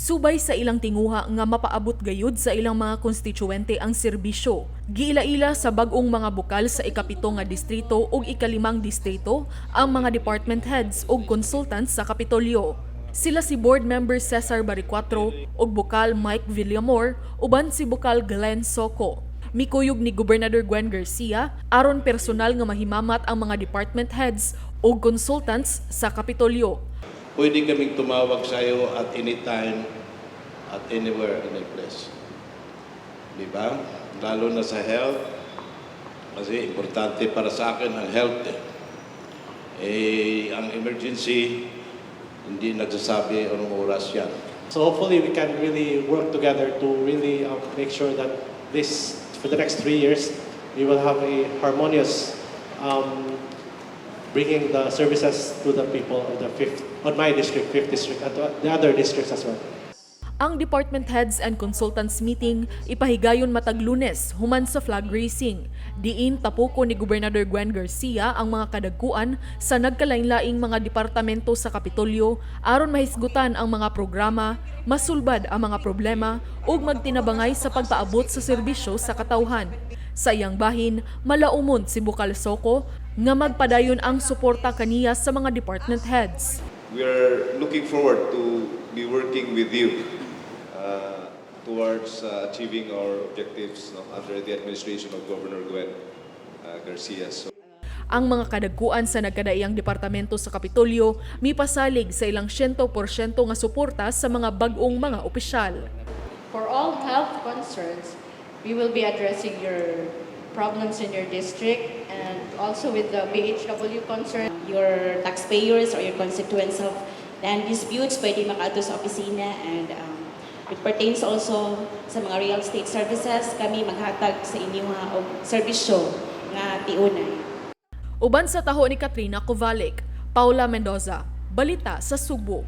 Subay sa ilang tinguha nga mapaabot gayud sa ilang mga konstituwente ang serbisyo. Giila-ila sa bag-ong mga bukal sa ikapito nga distrito ug ikalimang distrito ang mga department heads ug consultants sa Kapitolyo. Sila si Board Member Cesar Baricuatro ug Bukal Mike Villamor uban si Bukal Glenn Soco. Mikuyog ni Gobernador Gwen Garcia aron personal nga mahimamat ang mga department heads ug consultants sa Kapitolyo. Pwede kaming tumawag sa iyo at anytime, at anywhere, any place. Di ba? Lalo na sa health, kasi importante para sa akin ang health. Ang emergency, hindi nagsasabi anong oras yan. So hopefully we can really work together to really make sure that this, for the next 3 years, we will have a harmonious bringing the services to the people of the on my district, 5th district, and the other districts as well. Ang department heads and consultants meeting ipahigayon matag Lunes human sa flag raising. Diin tapuko ni Gobernador Gwen Garcia ang mga kadagkuan sa nagkalain-laing mga departamento sa Kapitolyo aron mahisgutan ang mga programa, masulbad ang mga problema ug magtinabangay sa pagpaabot sa serbisyo sa katawhan. Sa iyang bahin, malaumon si Bukal Soco nga magpadayon ang suporta kaniya sa mga department heads. We are looking forward to be working with you towards achieving our objectives under the administration of Governor Gwen Garcia. Ang mga kadagkuan sa nagkadaiyang departamento sa Kapitolyo mipasalig sa ilang 100% nga suporta sa mga bag-ong mga opisyal. For all health concerns, we will be addressing your problems in your district, and also with the BHW concern, your taxpayers or your constituents of land disputes pwede makaato sa opisina, and it pertains also sa mga real estate services, kami maghatag sa inyong serbisyo nga tiunay. Uban sa taho ni Katrina Kovalik, Paula Mendoza, Balita sa Subo.